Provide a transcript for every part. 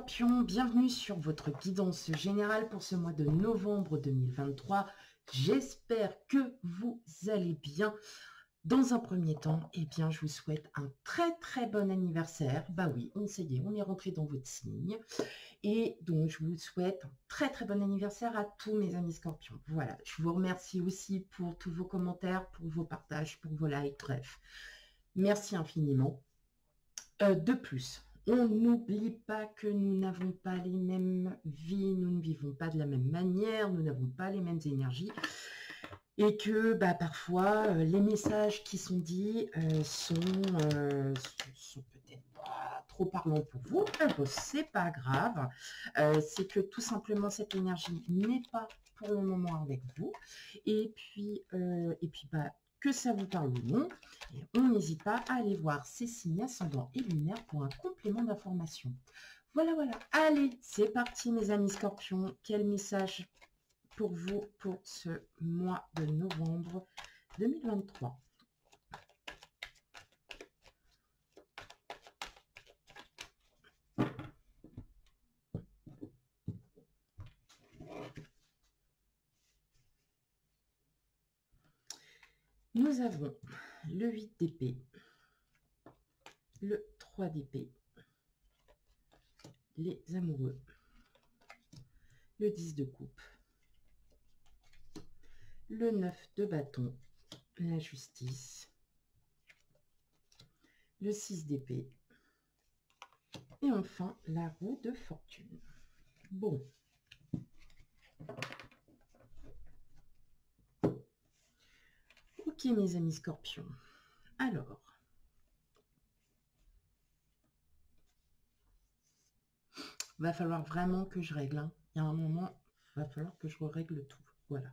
Scorpions, bienvenue sur votre guidance générale pour ce mois de novembre 2023. J'espère que vous allez bien. Dans un premier temps, eh bien, je vous souhaite un très bon anniversaire. Bah oui, on est rentré dans votre signe. Et donc, je vous souhaite un très bon anniversaire à tous mes amis Scorpions. Voilà, je vous remercie aussi pour tous vos commentaires, pour vos partages, pour vos likes, bref. Merci infiniment. De plus, on n'oublie pas que nous n'avons pas les mêmes vies, nous ne vivons pas de la même manière, nous n'avons pas les mêmes énergies. Et que parfois, les messages qui sont dits sont peut-être pas trop parlants pour vous. C'est pas grave. C'est que tout simplement, cette énergie n'est pas pour le moment avec vous. Et puis que ça vous parle ou non, et on n'hésite pas à aller voir ces signes ascendants et lunaires pour un complément d'information. Voilà. Allez, c'est parti mes amis Scorpions. Quel message pour vous pour ce mois de novembre 2023. Nous avons le 8 d'épée, le 3 d'épée, les amoureux, le 10 de coupe, le 9 de bâton, la justice, le 6 d'épée et enfin la roue de fortune. Bon. Ok mes amis Scorpions. Alors. Va falloir vraiment que je règle. Hein. Il y a un moment, il va falloir que je règle tout. Voilà.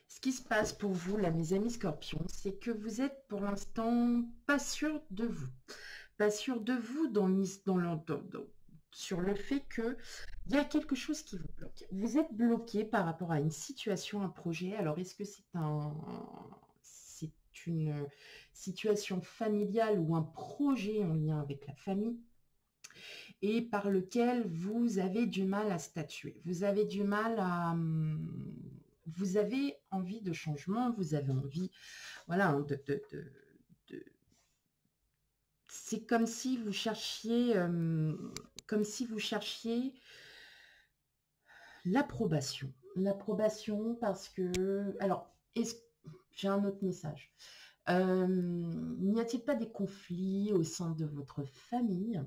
Ce qui se passe pour vous, là, mes amis Scorpions, c'est que vous êtes pour l'instant pas sûr de vous. Pas sûr de vous sur le fait que il y a quelque chose qui vous bloque. Vous êtes bloqué par rapport à une situation, un projet. Alors, est-ce que c'est une situation familiale ou un projet en lien avec la famille et par lequel vous avez du mal à statuer. Vous avez du mal à... Vous avez envie de changement, vous avez envie... Voilà, c'est comme si vous cherchiez... l'approbation. L'approbation parce que... Alors, j'ai un autre message. N'y a-t-il pas des conflits au sein de votre famille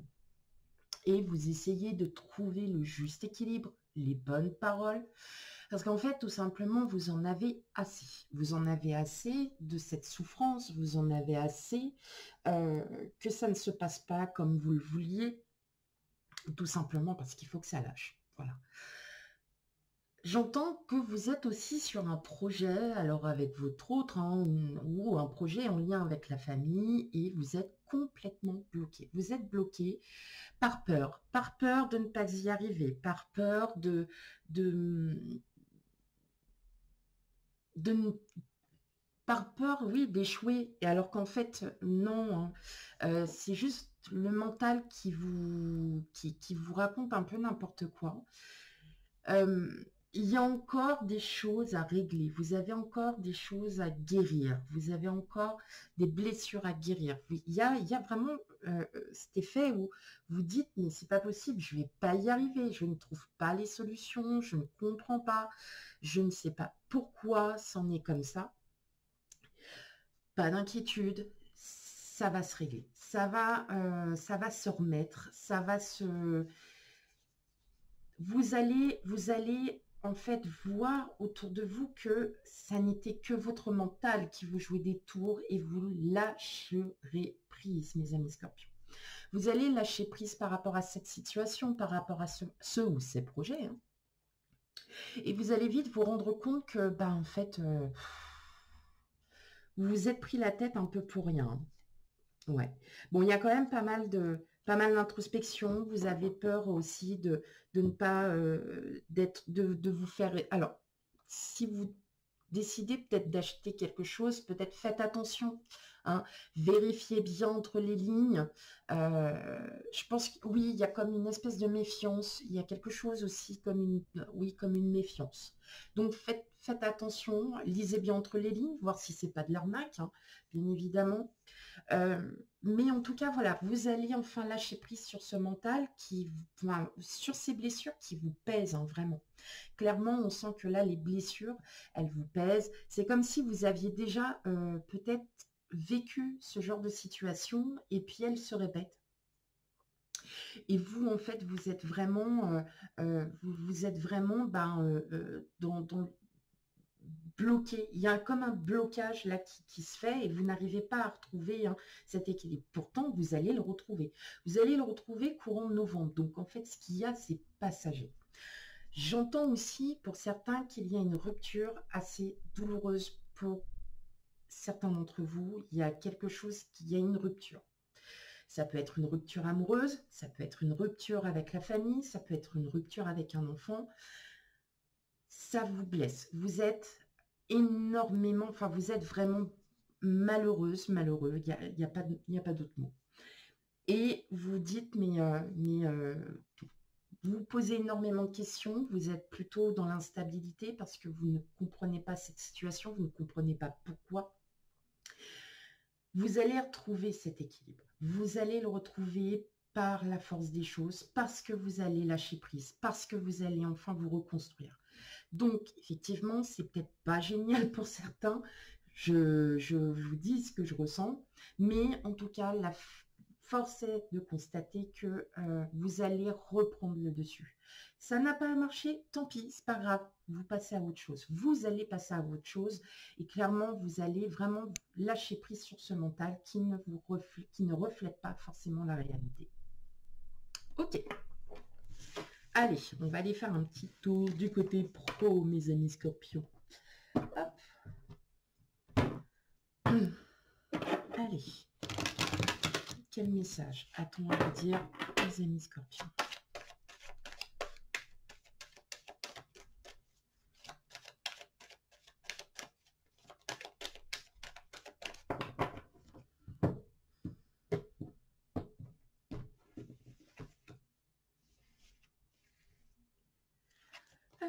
et vous essayez de trouver le juste équilibre, les bonnes paroles, parce qu'en fait, tout simplement, vous en avez assez. Vous en avez assez de cette souffrance, vous en avez assez que ça ne se passe pas comme vous le vouliez, tout simplement parce qu'il faut que ça lâche. Voilà. J'entends que vous êtes aussi sur un projet, alors avec votre autre, hein, ou un projet en lien avec la famille, et vous êtes complètement bloqué. Vous êtes bloqué par peur de ne pas y arriver, par peur par peur, oui, d'échouer. Et alors qu'en fait, non, hein, c'est juste le mental qui vous raconte un peu n'importe quoi. Il y a encore des choses à régler, vous avez encore des choses à guérir, vous avez encore des blessures à guérir. Il y a vraiment cet effet où vous dites, mais c'est pas possible, je vais pas y arriver, je ne trouve pas les solutions, je ne comprends pas, je ne sais pas pourquoi c'en est comme ça. Pas d'inquiétude, ça va se régler, ça va se remettre, ça va se... Vous allez en fait voir autour de vous que ça n'était que votre mental qui vous jouait des tours et vous lâcherez prise, mes amis Scorpions. Vous allez lâcher prise par rapport à cette situation, par rapport à ce ou ces projets. Hein. Et vous allez vite vous rendre compte que, en fait, vous vous êtes pris la tête un peu pour rien. Ouais. Bon, il y a quand même pas mal d'introspection. Vous avez peur aussi de ne pas de vous faire. Alors, si vous décidez peut-être d'acheter quelque chose, peut-être faites attention, hein, vérifiez bien entre les lignes. Je pense que oui, il y a comme une espèce de méfiance, il y a quelque chose aussi comme oui, comme une méfiance. Donc faites attention, lisez bien entre les lignes, voir si c'est pas de l'arnaque, hein, bien évidemment. Mais en tout cas, voilà, vous allez enfin lâcher prise sur ce mental enfin, sur ces blessures qui vous pèsent, hein, vraiment. Clairement, on sent que là, les blessures, elles vous pèsent. C'est comme si vous aviez déjà peut-être vécu ce genre de situation et puis elle se répète. Et vous, en fait, vous êtes vraiment, vous êtes vraiment dans bloqué. Il y a comme un blocage là qui se fait et vous n'arrivez pas à retrouver, hein, cet équilibre. Pourtant, vous allez le retrouver. Vous allez le retrouver courant novembre. Donc, en fait, ce qu'il y a, c'est passager. J'entends aussi pour certains qu'il y a une rupture assez douloureuse pour certains d'entre vous. Il y a quelque chose, il y a une rupture. Ça peut être une rupture amoureuse, ça peut être une rupture avec la famille, ça peut être une rupture avec un enfant. Ça vous blesse. Vous êtes énormément, enfin vous êtes vraiment malheureuse, malheureux, il y a pas d'autre mot. Et vous dites, vous vous posez énormément de questions, vous êtes plutôt dans l'instabilité parce que vous ne comprenez pas cette situation, vous ne comprenez pas pourquoi. Vous allez retrouver cet équilibre. Vous allez le retrouver par la force des choses, parce que vous allez lâcher prise, parce que vous allez enfin vous reconstruire. Donc, effectivement, c'est peut-être pas génial pour certains. Je vous dis ce que je ressens, mais en tout cas, la force est de constater que vous allez reprendre le dessus. Ça n'a pas marché, tant pis, c'est pas grave, vous passez à autre chose. Vous allez passer à autre chose et clairement, vous allez vraiment lâcher prise sur ce mental qui ne reflète pas forcément la réalité. Ok. Allez, on va aller faire un petit tour du côté pro, mes amis scorpions. Hop. Allez. Quel message a-t-on à vous dire, mes amis scorpions?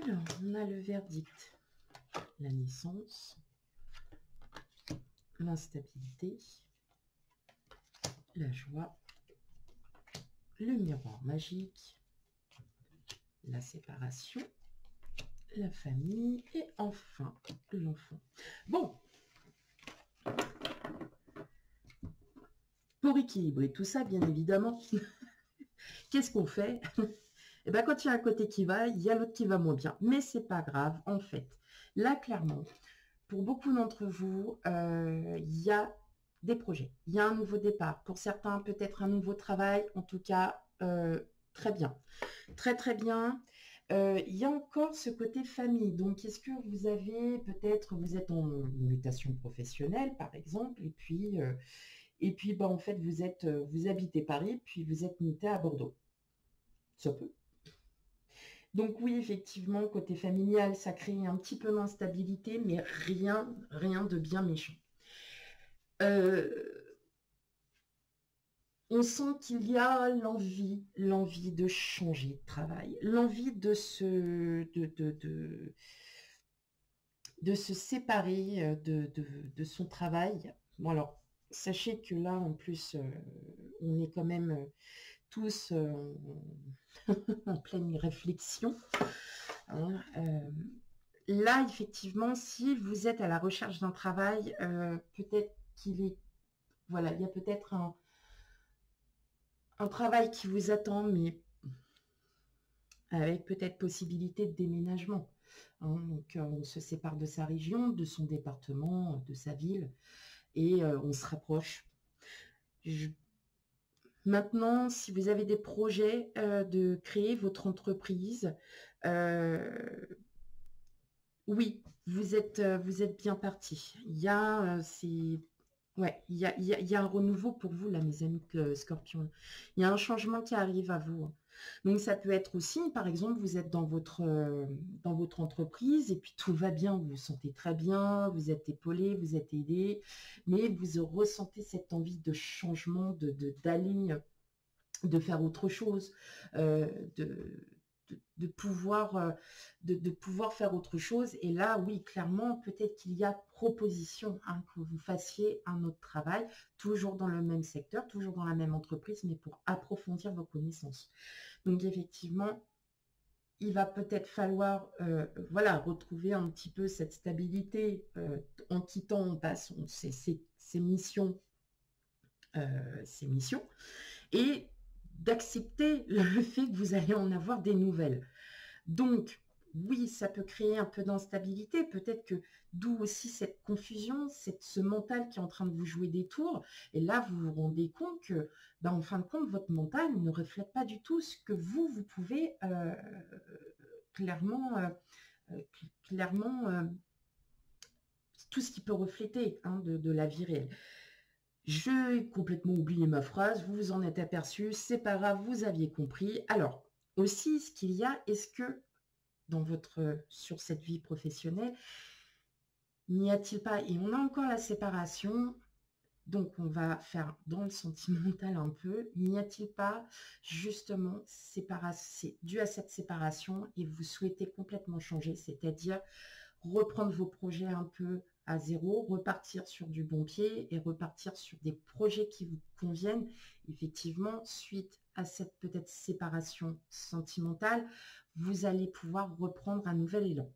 Alors, on a le verdict, la naissance, l'instabilité, la joie, le miroir magique, la séparation, la famille et enfin l'enfant. Bon, pour équilibrer tout ça, bien évidemment, qu'est-ce qu'on fait? Et bien, quand il y a un côté qui va, il y a l'autre qui va moins bien. Mais c'est pas grave, en fait. Là, clairement, pour beaucoup d'entre vous, il y a des projets. Il y a un nouveau départ. Pour certains, peut-être un nouveau travail. En tout cas, très bien. Très, très bien. Il y a encore ce côté famille. Donc, est-ce que vous avez peut-être, vous êtes en mutation professionnelle, par exemple, et puis, en fait, vous habitez Paris, puis vous êtes muté à Bordeaux. Ça peut. Donc oui, effectivement, côté familial, ça crée un petit peu d'instabilité, mais rien de bien méchant. On sent qu'il y a l'envie de changer de travail, l'envie de se séparer de son travail. Bon alors, sachez que là, en plus, on est quand même tous en pleine réflexion. Hein, là, effectivement, si vous êtes à la recherche d'un travail, peut-être qu'il est... Voilà, il y a peut-être un travail qui vous attend, mais avec peut-être possibilité de déménagement. Hein, donc, on se sépare de sa région, de son département, de sa ville, et on se rapproche. Maintenant, si vous avez des projets de créer votre entreprise, oui, vous êtes bien parti. Il y a, ouais, il y a un renouveau pour vous, là, mes amis scorpions. Il y a un changement qui arrive à vous. Donc ça peut être aussi, par exemple, vous êtes dans votre entreprise et puis tout va bien, vous vous sentez très bien, vous êtes épaulé, vous êtes aidé, mais vous ressentez cette envie de changement, d'aller, de faire autre chose, de, de pouvoir, de pouvoir faire autre chose. Et là, oui, clairement, peut-être qu'il y a proposition hein, que vous fassiez un autre travail, toujours dans le même secteur, toujours dans la même entreprise, mais pour approfondir vos connaissances. Donc, effectivement, il va peut-être falloir voilà, retrouver un petit peu cette stabilité en quittant, on passe ces missions, et d'accepter le fait que vous allez en avoir des nouvelles. Donc, oui, ça peut créer un peu d'instabilité, peut-être que d'où aussi cette confusion, ce mental qui est en train de vous jouer des tours. Et là, vous vous rendez compte que, ben, en fin de compte, votre mental ne reflète pas du tout ce que vous pouvez clairement, clairement tout ce qui peut refléter hein, de la vie réelle. J'ai complètement oublié ma phrase, vous vous en êtes aperçu, c'est pas grave, vous aviez compris. Alors, aussi, ce qu'il y a, est-ce que sur cette vie professionnelle, n'y a-t-il pas, et on a encore la séparation, donc on va faire dans le sentimental un peu, n'y a-t-il pas justement c'est dû à cette séparation et vous souhaitez complètement changer, c'est-à-dire reprendre vos projets un peu à zéro, repartir sur du bon pied et repartir sur des projets qui vous conviennent. Effectivement, suite à cette peut-être séparation sentimentale, vous allez pouvoir reprendre un nouvel élan.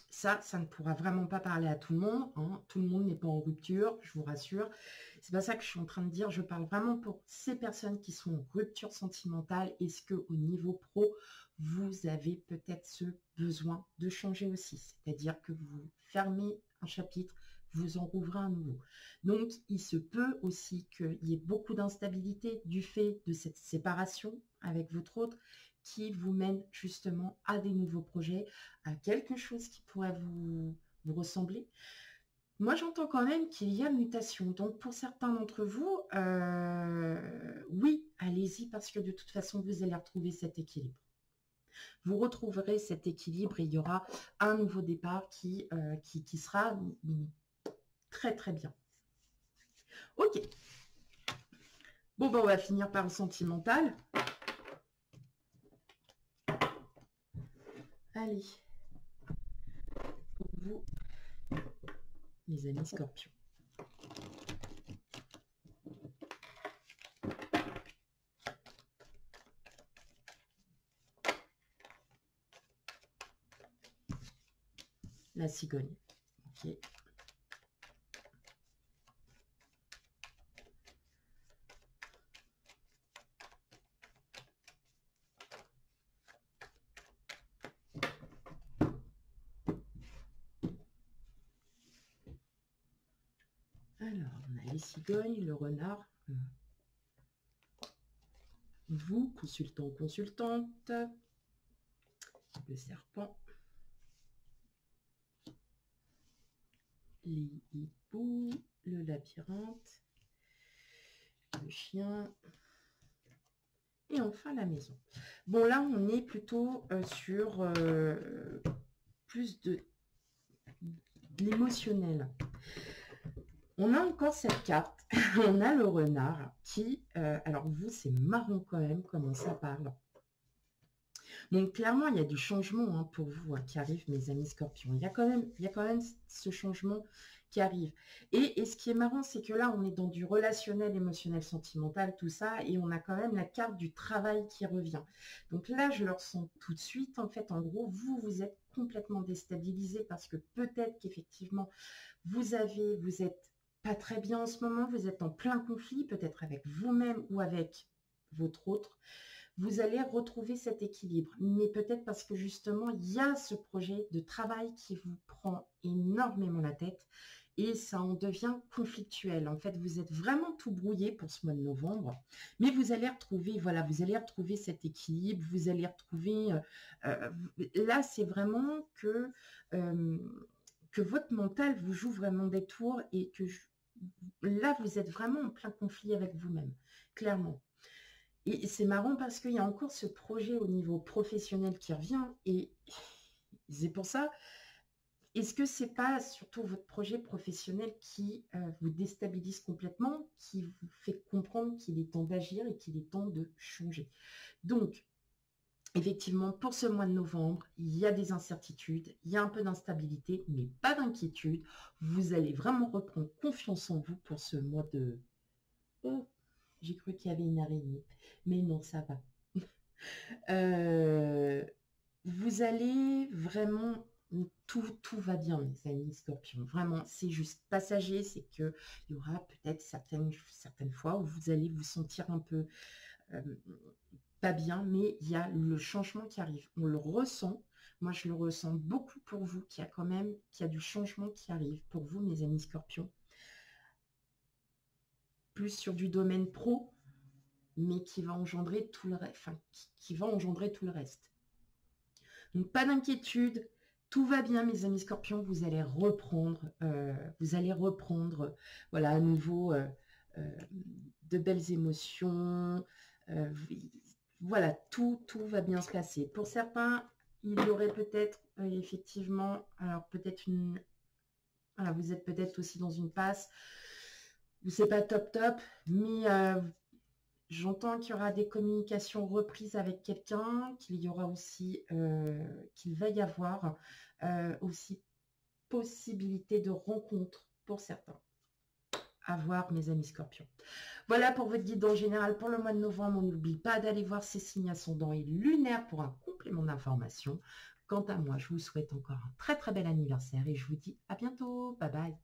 Ça ne pourra vraiment pas parler à tout le monde. Hein. Tout le monde n'est pas en rupture, je vous rassure. C'est pas ça que je suis en train de dire. Je parle vraiment pour ces personnes qui sont en rupture sentimentale. Est-ce qu'au niveau pro, vous avez peut-être ce besoin de changer aussi? C'est-à-dire que vous fermez un chapitre, vous en rouvrez un nouveau. Donc, il se peut aussi qu'il y ait beaucoup d'instabilité du fait de cette séparation avec votre autre qui vous mène justement à des nouveaux projets, à quelque chose qui pourrait vous ressembler. Moi, j'entends quand même qu'il y a mutation. Donc, pour certains d'entre vous, oui, allez-y parce que de toute façon, vous allez retrouver cet équilibre. Vous retrouverez cet équilibre et il y aura un nouveau départ qui sera très, très bien. Ok. Bon, ben, on va finir par le sentimental. Allez. Pour vous, mes amis scorpions. La cigogne. Ok. Alors, on a les cigognes, le renard. Vous, consultant, consultante. Le serpent. Les hiboux. Le labyrinthe. Le chien. Et enfin, la maison. Bon, là, on est plutôt sur plus de l'émotionnel. On a encore cette carte, on a le renard qui, alors vous, c'est marrant quand même comment ça parle. Donc clairement, il y a du changement hein, pour vous qui arrive, mes amis scorpions. Il y a quand même ce changement qui arrive. Et ce qui est marrant, c'est que là, on est dans du relationnel, émotionnel, sentimental, tout ça, et on a quand même la carte du travail qui revient. Donc là, je le ressens tout de suite. En fait, en gros, vous êtes complètement déstabilisé parce que peut-être qu'effectivement, vous êtes pas très bien en ce moment, vous êtes en plein conflit, peut-être avec vous-même ou avec votre autre, vous allez retrouver cet équilibre. Mais peut-être parce que justement, il y a ce projet de travail qui vous prend énormément la tête et ça en devient conflictuel. En fait, vous êtes vraiment tout brouillé pour ce mois de novembre, mais vous allez retrouver, voilà, vous allez retrouver cet équilibre, vous allez retrouver, là, c'est vraiment que votre mental vous joue vraiment des tours et que là, vous êtes vraiment en plein conflit avec vous-même, clairement. Et c'est marrant parce qu'il y a encore ce projet au niveau professionnel qui revient et c'est pour ça. Est-ce que c'est pas surtout votre projet professionnel qui vous déstabilise complètement, qui vous fait comprendre qu'il est temps d'agir et qu'il est temps de changer? Donc, effectivement, pour ce mois de novembre, il y a des incertitudes, il y a un peu d'instabilité, mais pas d'inquiétude. Vous allez vraiment reprendre confiance en vous pour ce mois de... Oh, j'ai cru qu'il y avait une araignée, mais non, ça va. Vous allez vraiment... Tout va bien, mes amis scorpions. Vraiment, c'est juste passager. C'est qu'il y aura peut-être certaines fois où vous allez vous sentir un peu pas bien, mais il y a le changement qui arrive. On le ressent. Moi, je le ressens beaucoup pour vous, qu'il y a du changement qui arrive pour vous, mes amis scorpions. Plus sur du domaine pro, mais qui va engendrer tout le reste. Enfin, qui va engendrer tout le reste. Donc, pas d'inquiétude. Tout va bien, mes amis scorpions. Vous allez reprendre. Voilà, à nouveau, de belles émotions. Voilà, tout va bien se passer. Pour certains, il y aurait peut-être effectivement, alors peut-être une... Voilà, vous êtes peut-être aussi dans une passe où c'est pas top, mais j'entends qu'il y aura des communications reprises avec quelqu'un, qu'il y aura aussi, qu'il va y avoir aussi possibilité de rencontre pour certains. À voir, mes amis scorpions. Voilà pour votre guide en général pour le mois de novembre. On n'oublie pas d'aller voir ces signes ascendants et lunaires pour un complément d'information. Quant à moi, je vous souhaite encore un très très bel anniversaire et je vous dis à bientôt. Bye bye.